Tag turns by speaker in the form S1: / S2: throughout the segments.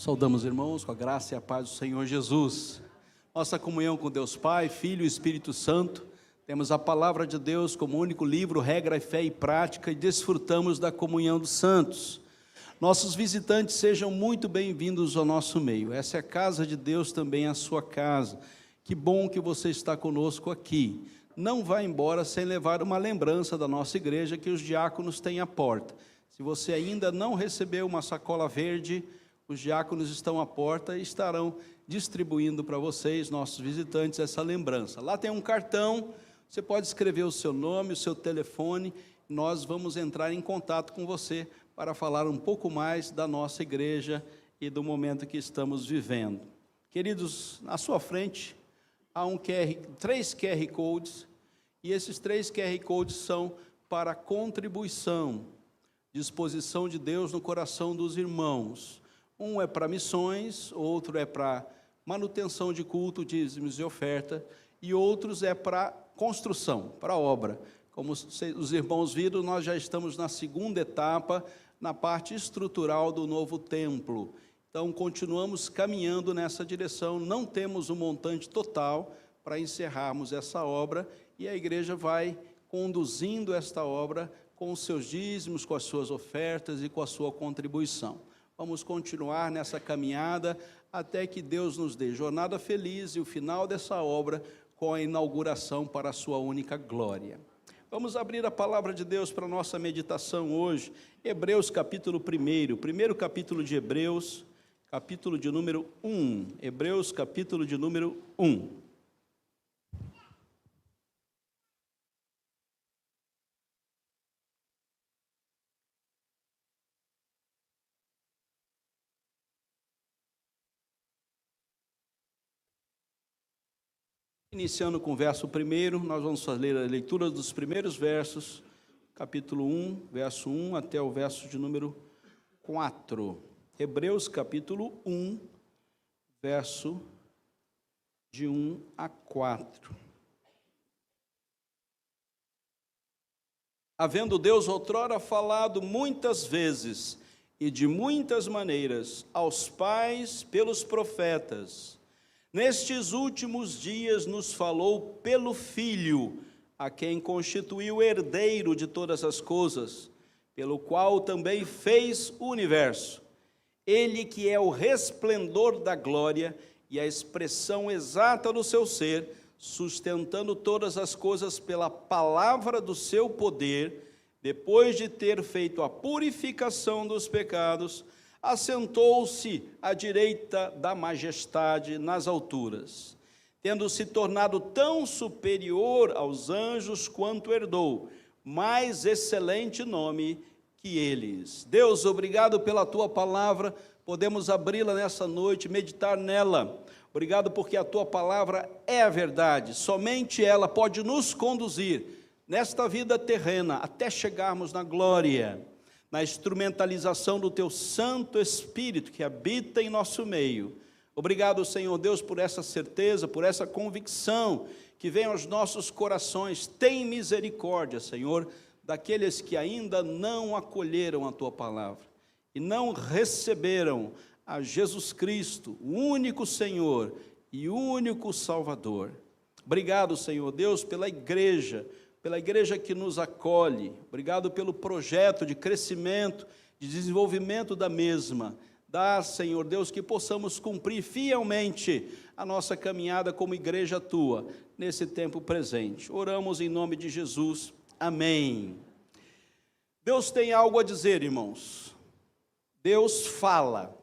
S1: Saudamos, irmãos, com a graça e a paz do Senhor Jesus. Nossa comunhão com Deus Pai, Filho e Espírito Santo. Temos a palavra de Deus como único livro, regra, fé e prática, e desfrutamos da comunhão dos santos. Nossos visitantes sejam muito bem-vindos ao nosso meio. Essa é a casa de Deus, também a sua casa. Que bom que você está conosco aqui. Não vá embora sem levar uma lembrança da nossa igreja que os diáconos têm à porta. Se você ainda não recebeu uma sacola verde, os diáconos estão à porta e estarão distribuindo para vocês, nossos visitantes, essa lembrança. Lá tem um cartão, você pode escrever o seu nome, o seu telefone, nós vamos entrar em contato com você para falar um pouco mais da nossa igreja e do momento que estamos vivendo. Queridos, na sua frente há três QR Codes, e esses 3 QR Codes são para contribuição, disposição de Deus no coração dos irmãos. Um é para missões, outro é para manutenção de culto, dízimos e oferta, e outros é para construção, para obra. Como os irmãos viram, nós já estamos na segunda etapa, na parte estrutural do novo templo. Então, continuamos caminhando nessa direção, não temos um montante total para encerrarmos essa obra, e a igreja vai conduzindo esta obra com os seus dízimos, com as suas ofertas e com a sua contribuição. Vamos continuar nessa caminhada até que Deus nos dê jornada feliz e o final dessa obra com a inauguração para a sua única glória. Vamos abrir a palavra de Deus para a nossa meditação hoje. Hebreus capítulo 1, primeiro capítulo de Hebreus, capítulo de número 1. Hebreus capítulo de número 1. Iniciando com o verso 1, nós vamos fazer a leitura dos primeiros versos, capítulo 1, verso 1 até o verso de número 4. Hebreus capítulo 1, verso de 1 a 4. Havendo Deus outrora falado muitas vezes e de muitas maneiras aos pais pelos profetas, nestes últimos dias nos falou pelo Filho, a quem constituiu herdeiro de todas as coisas, pelo qual também fez o universo. Ele que é o resplendor da glória e a expressão exata do seu ser, sustentando todas as coisas pela palavra do seu poder, depois de ter feito a purificação dos pecados, assentou-se à direita da majestade nas alturas, tendo se tornado tão superior aos anjos quanto herdou mais excelente nome que eles. Deus, obrigado pela tua palavra, podemos abri-la nessa noite, meditar nela. Obrigado porque a tua palavra é a verdade, somente ela pode nos conduzir nesta vida terrena até chegarmos na glória, na instrumentalização do teu Santo Espírito que habita em nosso meio. Obrigado, Senhor Deus, por essa certeza, por essa convicção que vem aos nossos corações. Tem misericórdia, Senhor, daqueles que ainda não acolheram a tua palavra e não receberam a Jesus Cristo, o único Senhor e único Salvador. Obrigado, Senhor Deus, pela igreja que nos acolhe. Obrigado pelo projeto de crescimento, de desenvolvimento da mesma. Dá, Senhor Deus, que possamos cumprir fielmente a nossa caminhada como igreja tua, nesse tempo presente. Oramos em nome de Jesus. Amém. Deus tem algo a dizer, irmãos. Deus fala.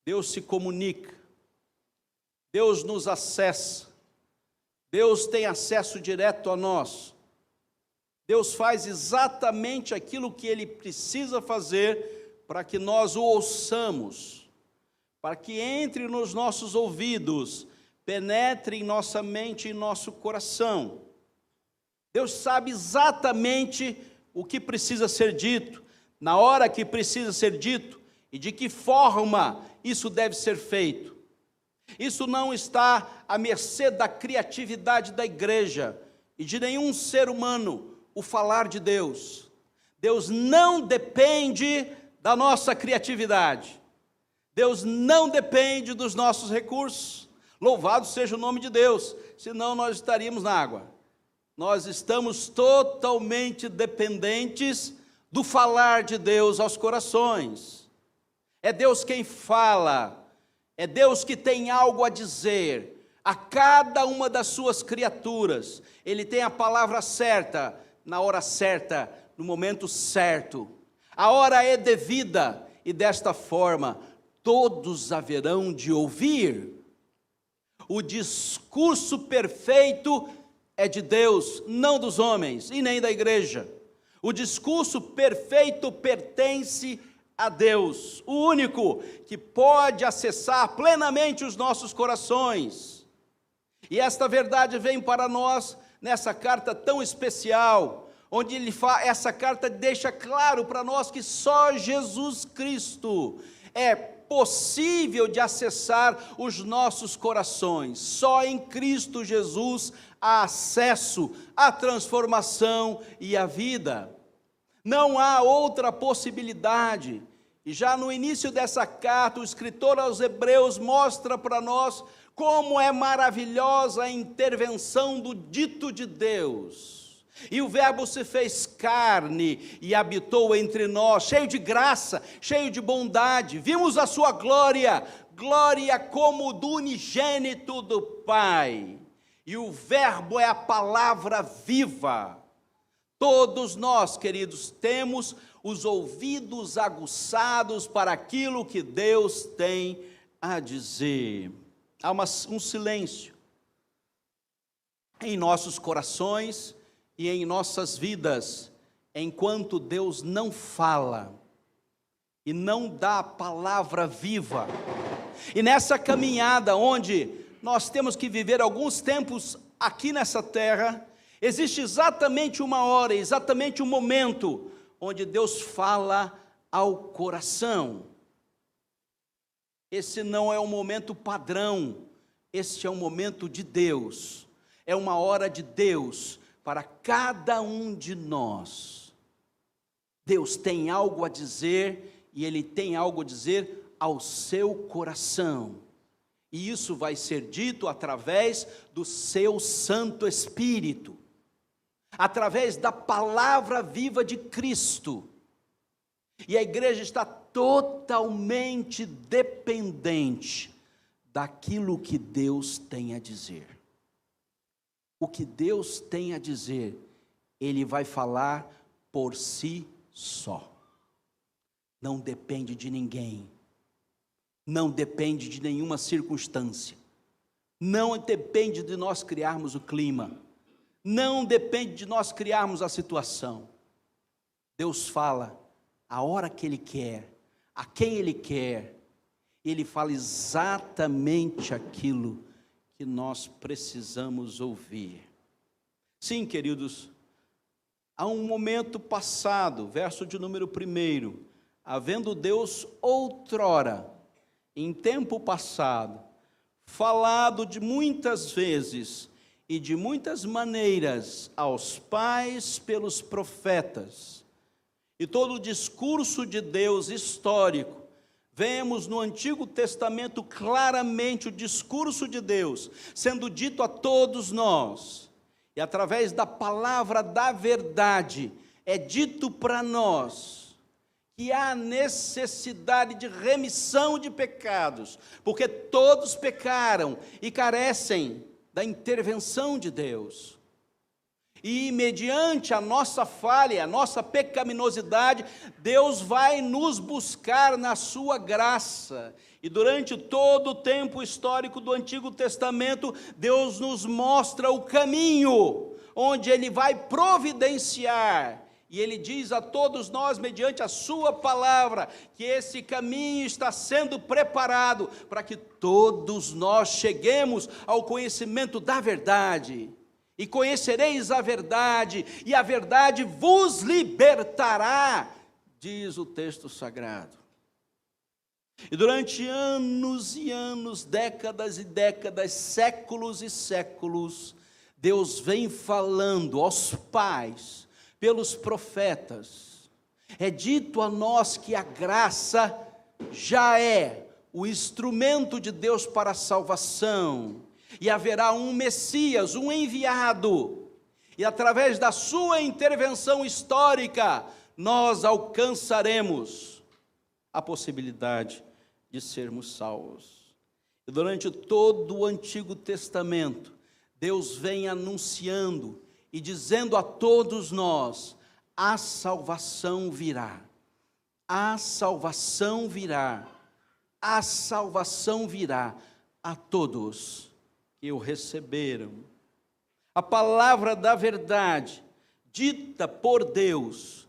S1: Deus se comunica. Deus nos acessa. Deus tem acesso direto a nós. Deus faz exatamente aquilo que Ele precisa fazer para que nós o ouçamos, para que entre nos nossos ouvidos, penetre em nossa mente e nosso coração. Deus sabe exatamente o que precisa ser dito, na hora que precisa ser dito e de que forma isso deve ser feito. Isso não está à mercê da criatividade da igreja e de nenhum ser humano, o falar de Deus. Deus não depende da nossa criatividade. Deus não depende dos nossos recursos. Louvado seja o nome de Deus, senão nós estaríamos na água. Nós estamos totalmente dependentes do falar de Deus aos corações. É Deus quem fala, é Deus que tem algo a dizer a cada uma das suas criaturas. Ele tem a palavra certa, na hora certa, no momento certo. A hora é devida, e desta forma, todos haverão de ouvir. O discurso perfeito é de Deus, não dos homens, e nem da igreja. O discurso perfeito pertence a Deus, o único que pode acessar plenamente os nossos corações. E esta verdade vem para nós nessa carta tão especial, onde essa carta deixa claro para nós que só Jesus Cristo é possível de acessar os nossos corações. Só em Cristo Jesus há acesso à transformação e à vida. Não há outra possibilidade. E já no início dessa carta, o escritor aos Hebreus mostra para nós como é maravilhosa a intervenção do dito de Deus. E o Verbo se fez carne e habitou entre nós, cheio de graça, cheio de bondade. Vimos a sua glória, glória como do unigênito do Pai. E o Verbo é a palavra viva. Todos nós, queridos, temos os ouvidos aguçados para aquilo que Deus tem a dizer. Há um silêncio em nossos corações e em nossas vidas, enquanto Deus não fala e não dá a palavra viva. E nessa caminhada onde nós temos que viver alguns tempos aqui nessa terra, existe exatamente uma hora, exatamente um momento onde Deus fala ao coração. Esse não é um momento padrão, este é um momento de Deus, é uma hora de Deus para cada um de nós. Deus tem algo a dizer, e Ele tem algo a dizer ao seu coração, e isso vai ser dito através do seu Santo Espírito, através da palavra viva de Cristo. E a igreja está totalmente dependente daquilo que Deus tem a dizer. O que Deus tem a dizer, Ele vai falar por si só. Não depende de ninguém, não depende de nenhuma circunstância, não depende de nós criarmos o clima, não depende de nós criarmos a situação. Deus fala a hora que Ele quer, a quem Ele quer. Ele fala exatamente aquilo que nós precisamos ouvir. Sim, queridos, há um momento passado, verso de número 1, havendo Deus outrora, em tempo passado, falado de muitas vezes e de muitas maneiras aos pais pelos profetas, e todo o discurso de Deus histórico, vemos no Antigo Testamento claramente o discurso de Deus sendo dito a todos nós, e através da palavra da verdade, é dito para nós que há necessidade de remissão de pecados, porque todos pecaram e carecem da intervenção de Deus. E mediante a nossa falha, a nossa pecaminosidade, Deus vai nos buscar na sua graça. E durante todo o tempo histórico do Antigo Testamento, Deus nos mostra o caminho, onde Ele vai providenciar. E Ele diz a todos nós, mediante a sua palavra, que esse caminho está sendo preparado para que todos nós cheguemos ao conhecimento da verdade. E conhecereis a verdade, e a verdade vos libertará, diz o texto sagrado. E durante anos e anos, décadas e décadas, séculos e séculos, Deus vem falando aos pais, pelos profetas. É dito a nós que a graça já é o instrumento de Deus para a salvação, e haverá um Messias, um enviado, e através da sua intervenção histórica, nós alcançaremos a possibilidade de sermos salvos. E durante todo o Antigo Testamento, Deus vem anunciando e dizendo a todos nós: a salvação virá, a salvação virá, a salvação virá a todos que o receberam. A palavra da verdade, dita por Deus,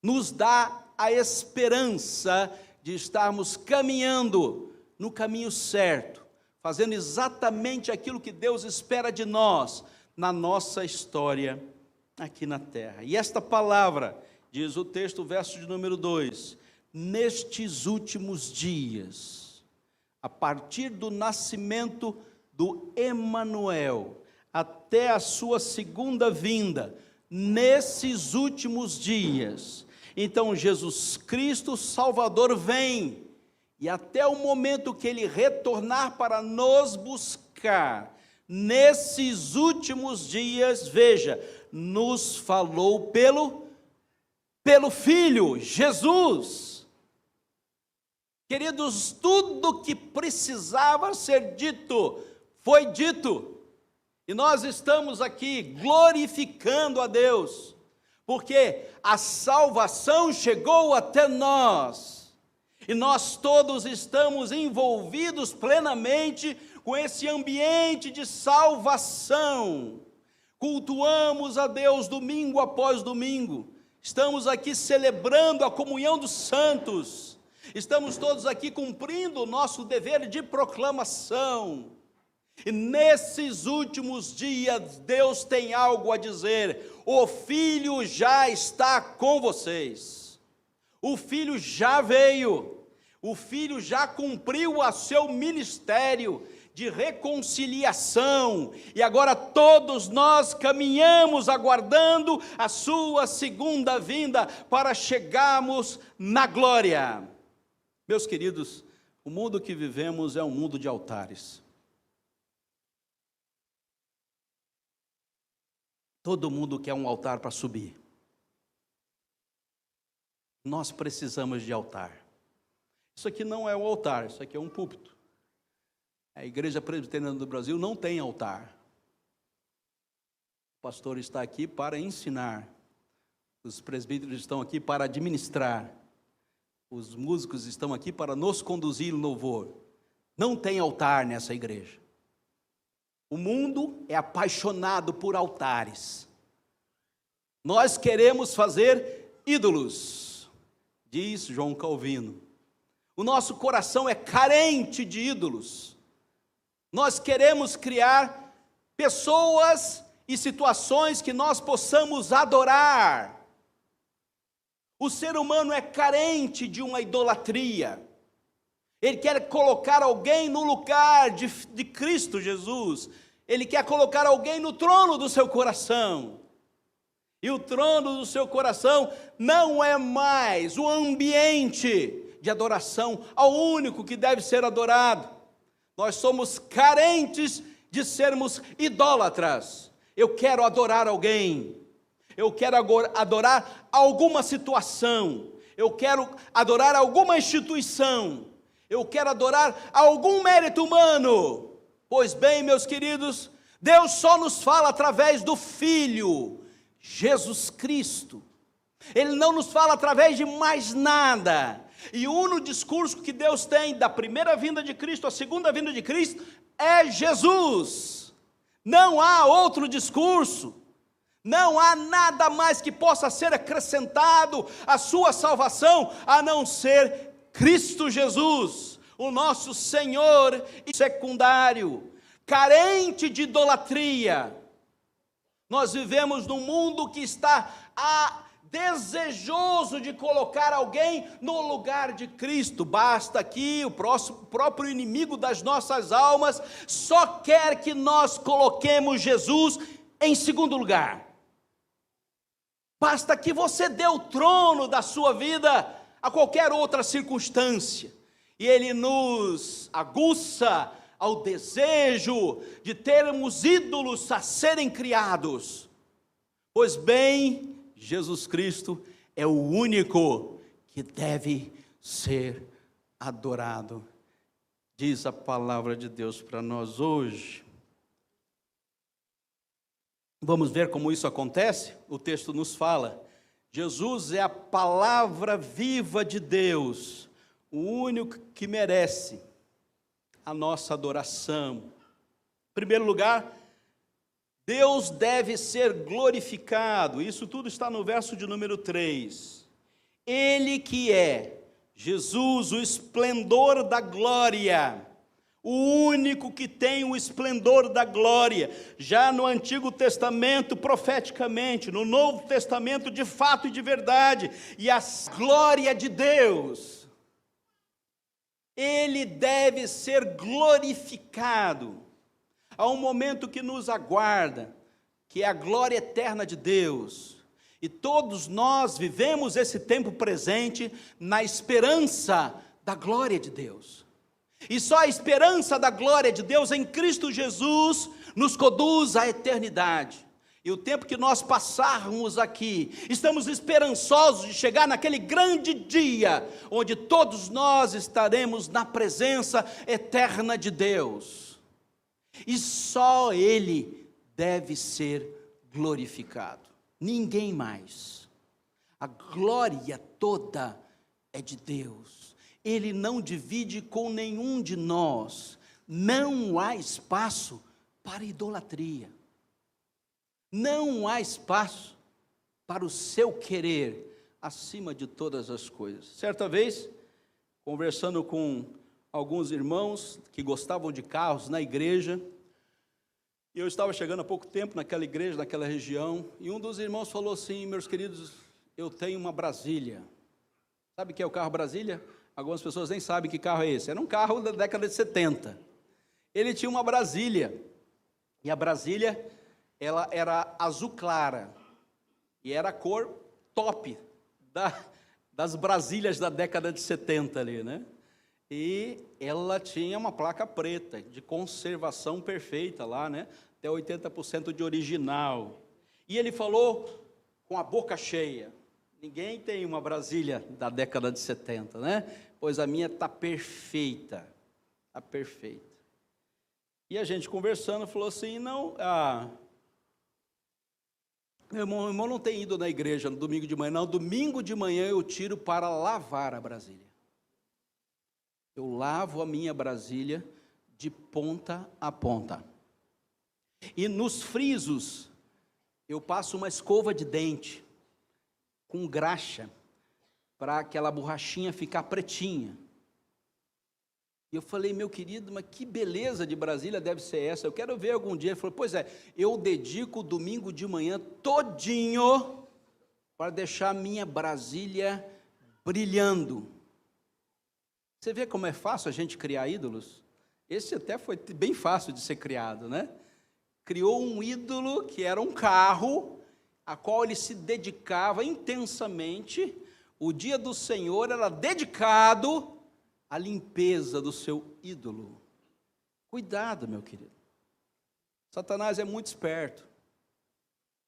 S1: nos dá a esperança de estarmos caminhando no caminho certo, fazendo exatamente aquilo que Deus espera de nós, na nossa história aqui na terra. E esta palavra, diz o texto, verso de número 2, nestes últimos dias, a partir do nascimento do Emanuel, até a sua segunda vinda, nesses últimos dias, então Jesus Cristo Salvador vem, e até o momento que Ele retornar para nos buscar, nesses últimos dias, veja, nos falou pelo Filho, Jesus. Queridos, tudo que precisava ser dito, foi dito. E nós estamos aqui glorificando a Deus, porque a salvação chegou até nós, e nós todos estamos envolvidos plenamente com esse ambiente de salvação. Cultuamos a Deus domingo após domingo, estamos aqui celebrando a comunhão dos santos, estamos todos aqui cumprindo o nosso dever de proclamação. E nesses últimos dias, Deus tem algo a dizer: o Filho já está com vocês, o Filho já veio, o Filho já cumpriu o seu ministério de reconciliação, e agora todos nós caminhamos aguardando a sua segunda vinda, para chegarmos na glória. Meus queridos, o mundo que vivemos é um mundo de altares. Todo mundo quer um altar para subir. Nós precisamos de altar. Isso aqui não é um altar, isso aqui é um púlpito. A Igreja Presbiteriana do Brasil não tem altar. O pastor está aqui para ensinar. Os presbíteros estão aqui para administrar. Os músicos estão aqui para nos conduzir no louvor. Não tem altar nessa igreja. O mundo é apaixonado por altares. Nós queremos fazer ídolos, diz João Calvino. O nosso coração é carente de ídolos. Nós queremos criar pessoas e situações que nós possamos adorar. O ser humano é carente de uma idolatria. Ele quer colocar alguém no lugar de Cristo Jesus. Ele quer colocar alguém no trono do seu coração. E o trono do seu coração não é mais o ambiente de adoração ao único que deve ser adorado. Nós somos carentes de sermos idólatras. Eu quero adorar alguém. Eu quero adorar alguma situação. Eu quero adorar alguma instituição. Eu quero adorar algum mérito humano. Pois bem, meus queridos, Deus só nos fala através do Filho, Jesus Cristo. Ele não nos fala através de mais nada. E o único discurso que Deus tem da primeira vinda de Cristo à segunda vinda de Cristo é Jesus. Não há outro discurso. Não há nada mais que possa ser acrescentado à sua salvação, a não ser Cristo Jesus, o nosso Senhor e secundário, carente de idolatria. Nós vivemos num mundo que está desejoso de colocar alguém no lugar de Cristo. Basta que o próprio inimigo das nossas almas só quer que nós coloquemos Jesus em segundo lugar. Basta que você dê o trono da sua vida a qualquer outra circunstância. e Ele nos aguça ao desejo de termos ídolos a serem criados. Pois bem, Jesus Cristo é o único que deve ser adorado. Diz a palavra de Deus para nós hoje. Vamos ver como isso acontece? O texto nos fala. Jesus é a palavra viva de Deus, o único que merece a nossa adoração. Em primeiro lugar, Deus deve ser glorificado. Isso tudo está no verso de número 3. Ele que é Jesus, o esplendor da glória, o único que tem o esplendor da glória, já no Antigo Testamento profeticamente, no Novo Testamento de fato e de verdade, e a glória de Deus, Ele deve ser glorificado. Há um momento que nos aguarda, que é a glória eterna de Deus, e todos nós vivemos esse tempo presente na esperança da glória de Deus. E só a esperança da glória de Deus em Cristo Jesus nos conduz à eternidade. E o tempo que nós passarmos aqui, estamos esperançosos de chegar naquele grande dia, onde todos nós estaremos na presença eterna de Deus. E só Ele deve ser glorificado, ninguém mais. A glória toda é de Deus. Ele não divide com nenhum de nós. Não há espaço para idolatria. Não há espaço para o seu querer acima de todas as coisas. Certa vez, conversando com alguns irmãos que gostavam de carros na igreja, e eu estava chegando há pouco tempo naquela igreja, naquela região, e um dos irmãos falou assim: meus queridos, eu tenho uma Brasília. Sabe o que é o carro Brasília? Algumas pessoas nem sabem que carro é esse. Era um carro da década de 70. Ele tinha uma Brasília, e a Brasília, ela era azul clara, e era a cor top das Brasílias da década de 70 ali, né? E ela tinha uma placa preta, de conservação perfeita lá, né? Até 80% de original. E ele falou com a boca cheia: ninguém tem uma Brasília da década de 70, né? Pois a minha está perfeita, está perfeita. E a gente conversando falou assim: não, meu irmão não tem ido na igreja no domingo de manhã, não. Domingo de manhã eu tiro para lavar a Brasília. Eu lavo a minha Brasília de ponta a ponta. E nos frisos, eu passo uma escova de dente com graxa, para aquela borrachinha ficar pretinha. E eu falei: meu querido, mas que beleza de Brasília deve ser essa? Eu quero ver algum dia. Ele falou: pois é, eu dedico o domingo de manhã todinho para deixar a minha Brasília brilhando. Você vê como é fácil a gente criar ídolos? Esse até foi bem fácil de ser criado, né? Criou um ídolo que era um carro, a qual ele se dedicava intensamente. O dia do Senhor era dedicado à limpeza do seu ídolo. Cuidado, meu querido. Satanás é muito esperto.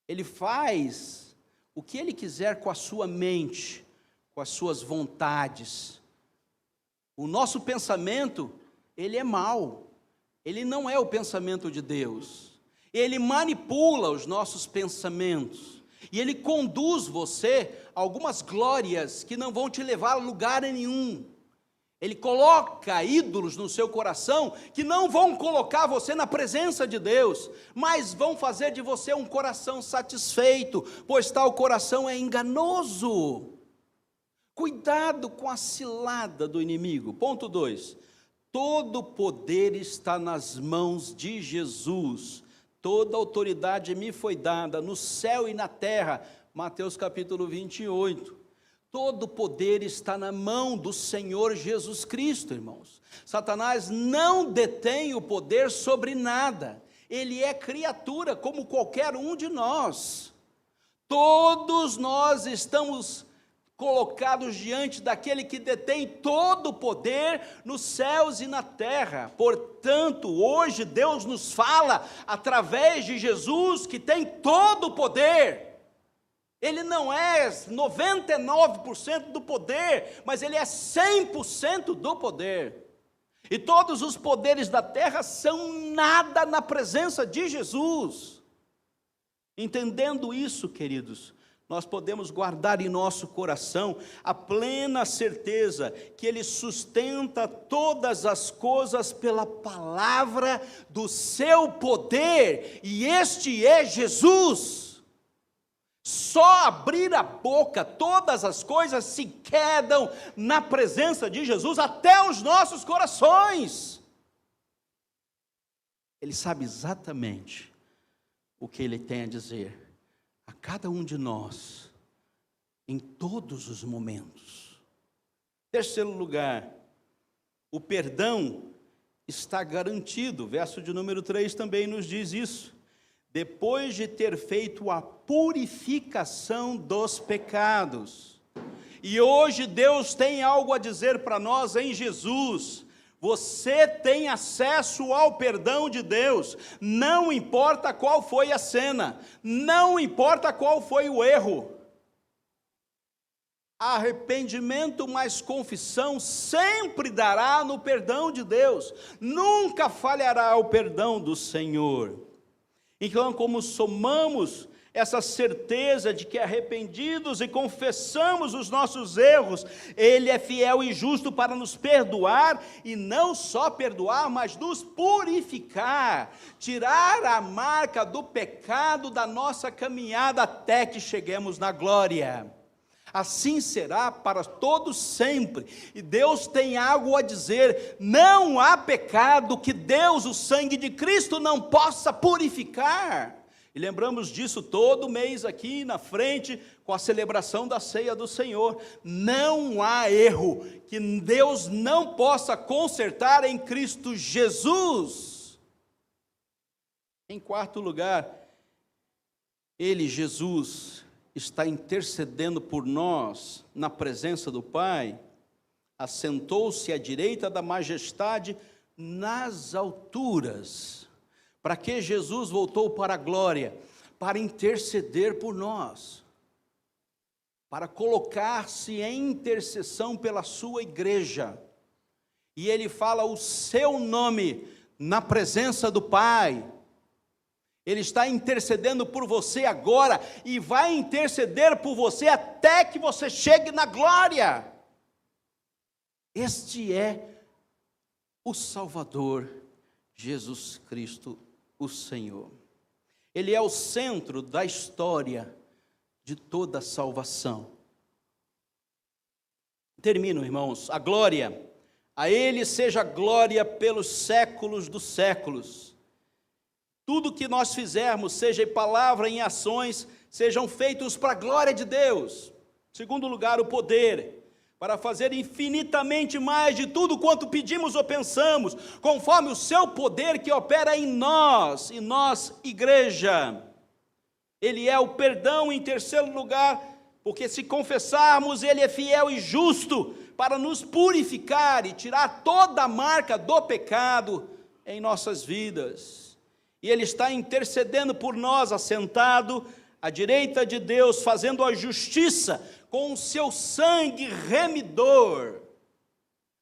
S1: Ele faz o que ele quiser com a sua mente, com as suas vontades. O nosso pensamento, ele é mau. Ele não é o pensamento de Deus. Ele manipula os nossos pensamentos. E ele conduz você a algumas glórias que não vão te levar a lugar nenhum. Ele coloca ídolos no seu coração que não vão colocar você na presença de Deus, mas vão fazer de você um coração satisfeito, pois tal coração é enganoso. Cuidado com a cilada do inimigo. Ponto 2. Todo poder está nas mãos de Jesus. Toda autoridade me foi dada no céu e na terra. Mateus capítulo 28. Todo poder está na mão do Senhor Jesus Cristo, irmãos. Satanás não detém o poder sobre nada. Ele é criatura como qualquer um de nós. Todos nós estamos colocados diante daquele que detém todo o poder nos céus e na terra. Portanto, hoje Deus nos fala através de Jesus, que tem todo o poder. Ele não é 99% do poder, mas ele é 100% do poder. E todos os poderes da terra são nada na presença de Jesus. Entendendo isso, queridos, nós podemos guardar em nosso coração a plena certeza que Ele sustenta todas as coisas pela palavra do seu poder, e este é Jesus. Só abrir a boca, todas as coisas se quedam na presença de Jesus, até os nossos corações. Ele sabe exatamente o que Ele tem a dizer a cada um de nós, em todos os momentos. Terceiro lugar, o perdão está garantido. Verso de número 3 também nos diz isso. Depois de ter feito a purificação dos pecados. E hoje Deus tem algo a dizer para nós em Jesus. Você tem acesso ao perdão de Deus, não importa qual foi a cena, não importa qual foi o erro. Arrependimento mais confissão sempre dará no perdão de Deus, nunca falhará o perdão do Senhor. Então, como somamos essa certeza de que arrependidos e confessamos os nossos erros, Ele é fiel e justo para nos perdoar, e não só perdoar, mas nos purificar, tirar a marca do pecado da nossa caminhada até que cheguemos na glória. Assim será para todos sempre, e Deus tem algo a dizer: não há pecado que Deus, o sangue de Cristo, não possa purificar. E lembramos disso todo mês aqui na frente, com a celebração da ceia do Senhor. Não há erro que Deus não possa consertar em Cristo Jesus. Em quarto lugar, Ele, Jesus, está intercedendo por nós na presença do Pai, assentou-se à direita da majestade nas alturas. Para que Jesus voltou para a glória? Para interceder por nós, para colocar-se em intercessão pela sua igreja. E Ele fala o seu nome na presença do Pai. Ele está intercedendo por você agora e vai interceder por você até que você chegue na glória. Este é o Salvador, Jesus Cristo, o Senhor. Ele é o centro da história de toda a salvação. Termino, irmãos. A glória, a Ele seja glória pelos séculos dos séculos. Tudo que nós fizermos, seja em palavra, em ações, sejam feitos para a glória de Deus. Segundo lugar, o poder, para fazer infinitamente mais de tudo quanto pedimos ou pensamos, conforme o seu poder que opera em nós, igreja. Ele é o perdão. Em terceiro lugar, porque se confessarmos, Ele é fiel e justo para nos purificar e tirar toda a marca do pecado em nossas vidas. E Ele está intercedendo por nós, assentado à direita de Deus, fazendo a justiça com o seu sangue remidor.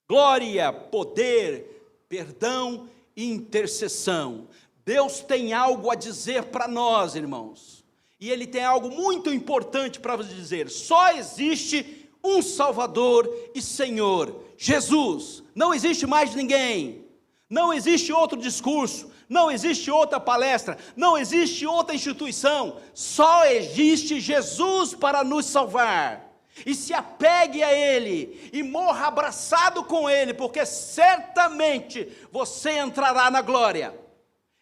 S1: Glória, poder, perdão e intercessão. Deus tem algo a dizer para nós, irmãos. E Ele tem algo muito importante para vos dizer. Só existe um Salvador e Senhor, Jesus. Não existe mais ninguém. Não existe outro discurso. Não existe outra palestra, não existe outra instituição, só existe Jesus para nos salvar. E se apegue a Ele, e morra abraçado com Ele, porque certamente você entrará na glória.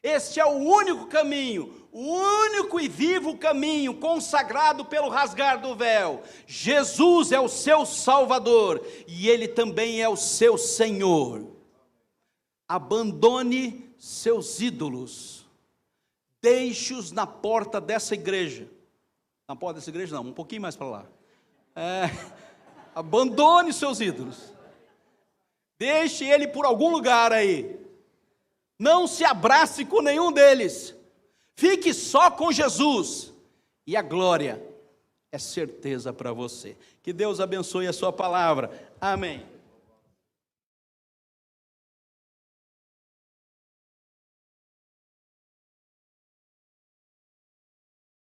S1: Este é o único caminho, o único e vivo caminho consagrado pelo rasgar do véu. Jesus é o seu Salvador, e Ele também é o seu Senhor. Abandone seus ídolos, deixe-os na porta dessa igreja. Na porta dessa igreja não, um pouquinho mais para lá. Abandone seus ídolos. Deixe ele por algum lugar aí. Não se abrace com nenhum deles. Fique só com Jesus. E a glória é certeza para você. Que Deus abençoe a sua palavra. Amém.